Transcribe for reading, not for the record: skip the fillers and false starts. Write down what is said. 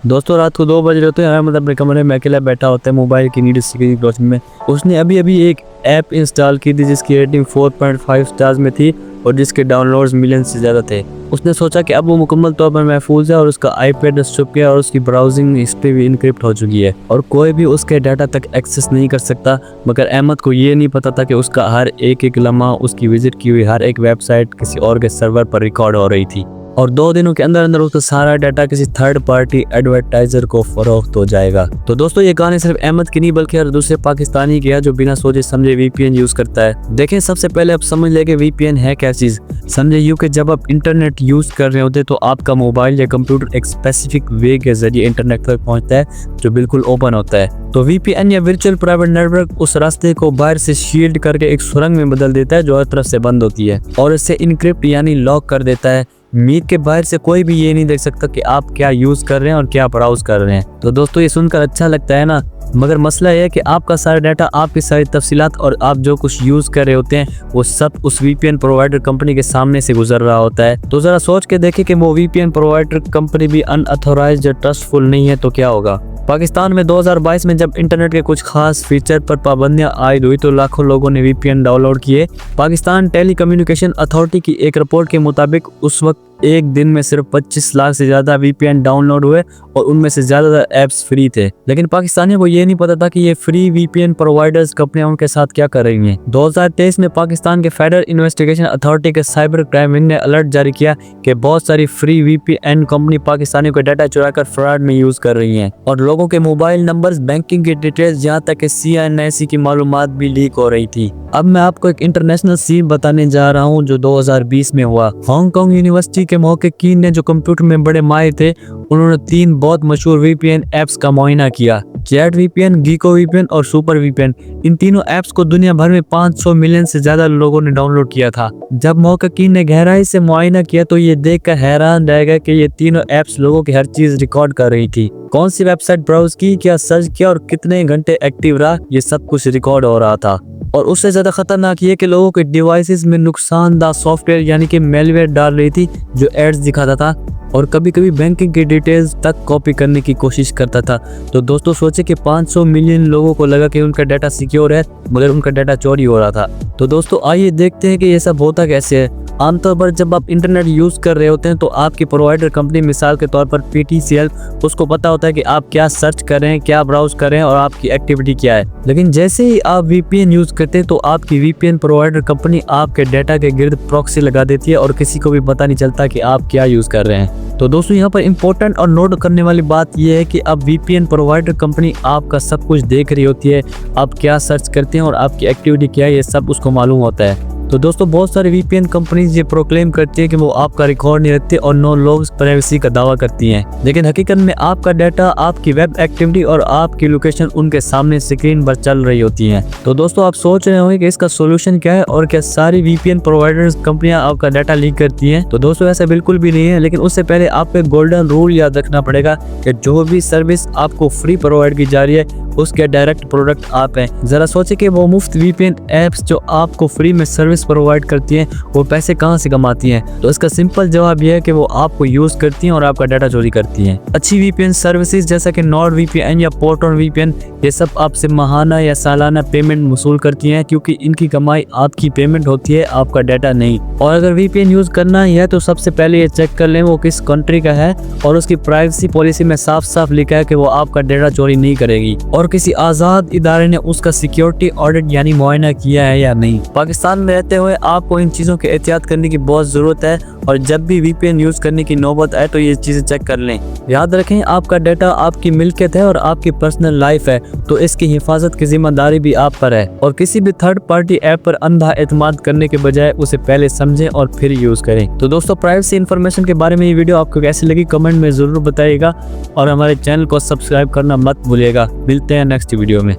दोस्तों रात को 2 बज रहे होते हैं, अहमद अपने कमरे में अकेला बैठा होता है मोबाइल की नीड की रोशनी में। उसने अभी अभी एक ऐप इंस्टॉल की थी जिसकी रेटिंग 4.5 स्टार्स में थी और जिसके डाउनलोड्स मिलियन से ज़्यादा थे। उसने सोचा कि अब वो मुकम्मल तौर पर महफूज है और उसका आईपैड छुप गया और उसकी ब्राउजिंग हिस्ट्री भी इनक्रिप्ट हो चुकी है और कोई भी उसके डाटा तक एक्सेस नहीं कर सकता। मगर अहमद को ये नहीं पता था कि उसका हर एक लम्हा, उसकी विजिट की हुई हर एक वेबसाइट किसी और के सर्वर पर रिकॉर्ड हो रही थी और 2 दिनों के अंदर अंदर उसका सारा डाटा किसी थर्ड पार्टी एडवर्टाइजर को फरोख्त हो जाएगा। तो दोस्तों ये कहानी सिर्फ अहमद की नहीं बल्कि हर दूसरे पाकिस्तानी की है जो बिना सोचे समझे VPN यूज करता है। देखें, सबसे पहले आप समझ लें कि VPN है क्या चीज। समझे यूं कि जब आप इंटरनेट यूज कर रहे होते तो आपका मोबाइल या कंप्यूटर एक स्पेसिफिक वे के जरिए इंटरनेट तक पहुंचता है जो बिल्कुल ओपन होता है। तो VPN या वर्चुअल प्राइवेट नेटवर्क उस रास्ते को बाहर से शील्ड करके एक सुरंग में बदल देता है जो हर तरफ से बंद होती है और इसे इनक्रिप्ट यानी लॉक कर देता है। मीट के बाहर से कोई भी ये नहीं देख सकता कि आप क्या यूज कर रहे हैं और क्या ब्राउज कर रहे हैं। तो दोस्तों ये सुनकर अच्छा लगता है ना, मगर मसला यह है कि आपका सारा डाटा, आपकी सारी तफसीलात और आप जो कुछ यूज कर रहे होते हैं वो सब उस VPN प्रोवाइडर कंपनी के सामने से गुजर रहा होता है। तो जरा सोच के देखें कि वो VPN प्रोवाइडर कंपनी भी अनऑथोराइज्ड या ट्रस्टफुल नहीं है तो क्या होगा। पाकिस्तान में 2022 में जब इंटरनेट के कुछ खास फीचर पर पाबंदियां आयद हुई तो लाखों लोगों ने VPN डाउनलोड किए। पाकिस्तान टेलीकम्युनिकेशन अथॉरिटी की एक रिपोर्ट के मुताबिक उस वक्त एक दिन में सिर्फ 25 लाख से ज्यादा VPN डाउनलोड हुए और उनमें से ज्यादातर ऐप्स फ्री थे। लेकिन पाकिस्तानियों को ये नहीं पता था कि ये फ्री VPN प्रोवाइडर्स कंपनियां उनके साथ क्या कर रही हैं। 2023 में पाकिस्तान के फेडरल इन्वेस्टिगेशन अथॉरिटी के साइबर क्राइम विंग ने अलर्ट जारी किया कि बहुत सारी फ्री VPN कंपनी पाकिस्तानियों का डाटा चुराकर फ्रॉड में यूज कर रही है और लोगों के मोबाइल नंबर्स, बैंकिंग की डिटेल्स, यहाँ तक कि CNIC की मालूमात भी लीक हो रही थी। अब मैं आपको एक इंटरनेशनल सीन बताने जा रहा हूँ जो 2020 में हुआ। हांगकांग यूनिवर्सिटी के महक़क़ीन ने जो कंप्यूटर में बड़े माहिर थे, उन्होंने 3 बहुत मशहूर VPN ऐप्स का मुआयना किया। चैट VPN, गीको VPN और सुपर VPN। इन तीनों ऐप्स को दुनिया भर में 500 मिलियन से ज्यादा लोगों ने डाउनलोड किया था। जब महक़क़ीन ने गहराई से मुआयना किया तो ये देखकर हैरान रह गए कि ये तीनों ऐप्स लोगों की हर चीज रिकॉर्ड कर रही थी। कौन सी वेबसाइट ब्राउज की, क्या सर्च किया और कितने घंटे एक्टिव रहा, ये सब कुछ रिकॉर्ड हो रहा था। और उससे ज्यादा खतरनाक ये कि लोगों के डिवाइसेस में नुकसानदा सॉफ्टवेयर यानी कि मेलवेयर डाल रही थी जो एड्स दिखाता था और कभी कभी बैंकिंग की डिटेल्स तक कॉपी करने की कोशिश करता था। तो दोस्तों सोचे कि 500 मिलियन लोगों को लगा कि उनका डाटा सिक्योर है मगर उनका डाटा चोरी हो रहा था। तो दोस्तों आइए देखते हैं कि ये सब होता कैसे है। आमतौर पर जब आप इंटरनेट यूज कर रहे होते हैं तो आपकी प्रोवाइडर कंपनी, मिसाल के तौर पर PTCL, उसको पता होता है कि आप क्या सर्च कर रहे हैं, क्या ब्राउज कर रहे हैं और आपकी एक्टिविटी क्या है। लेकिन जैसे ही आप VPN यूज करते हैं तो आपकी VPN प्रोवाइडर कंपनी आपके डाटा के गिर्द प्रॉक्सी लगा देती है और किसी को भी पता नहीं चलता कि आप क्या यूज कर रहे हैं। तो दोस्तों यहाँ पर इम्पोर्टेंट और नोट करने वाली बात यह है कि अब VPN प्रोवाइडर कंपनी आपका सब कुछ देख रही होती है, आप क्या सर्च करते हैं और आपकी एक्टिविटी क्या है, ये सब उसको मालूम होता है। तो दोस्तों बहुत सारी VPN कंपनीज ये प्रोक्लेम करती है कि वो आपका रिकॉर्ड नहीं रखते और नो लॉग प्राइवेसी का दावा करती हैं, लेकिन हकीकत में आपका डाटा, आपकी वेब एक्टिविटी और आपकी लोकेशन उनके सामने स्क्रीन पर चल रही होती हैं। तो दोस्तों आप सोच रहे होंगे कि इसका सोल्यूशन क्या है और क्या सारी VPN प्रोवाइडर्स कंपनियां आपका डाटा लीक करती हैं। तो दोस्तों ऐसा बिल्कुल भी नहीं है, लेकिन उससे पहले आपको एक गोल्डन रूल याद रखना पड़ेगा कि जो भी सर्विस आपको फ्री प्रोवाइड की जा रही है उसके डायरेक्ट प्रोडक्ट आप हैं। जरा सोचे कि वो मुफ्त VPN ऐप्स जो आपको फ्री में सर्विस प्रोवाइड करती हैं वो पैसे कहां से कमाती हैं। तो इसका सिंपल जवाब यह है कि वो आपको यूज करती हैं और आपका डाटा चोरी करती हैं। अच्छी VPN सर्विसेज जैसा कि NordVPN या Proton VPN ये सब आपसे माहाना या सालाना पेमेंट वसूल करती हैं क्योंकि इनकी कमाई आपकी पेमेंट होती है, आपका डाटा नहीं। और अगर VPN यूज करना ही है तो सबसे पहले ये चेक कर लें वो किस कंट्री का है और उसकी प्राइवेसी पॉलिसी में साफ साफ लिखा है कि वो आपका डाटा चोरी नहीं करेगी और किसी आजाद इदारे ने उसका सिक्योरिटी ऑडिट यानी मुआयना किया है या नहीं। पाकिस्तान में रहते हुए आपको इन चीजों की एहतियात करने की बहुत जरूरत है और जब भी VPN यूज करने की नौबत आए तो ये चीजें चेक कर लें। याद रखें आपका डाटा आपकी मिल्कियत है और आपकी पर्सनल लाइफ है, तो इसकी हिफाजत की जिम्मेदारी भी आप पर है और किसी भी थर्ड पार्टी ऐप पर अंधा एतमाद करने के बजाय उसे पहले समझें और फिर यूज करें। तो दोस्तों प्राइवेसी इन्फॉर्मेशन के बारे में ये वीडियो आपको कैसी लगी कमेंट में जरूर बताइएगा और हमारे चैनल को सब्सक्राइब करना मत भूलिएगा। मिलते हैं नेक्स्ट वीडियो में।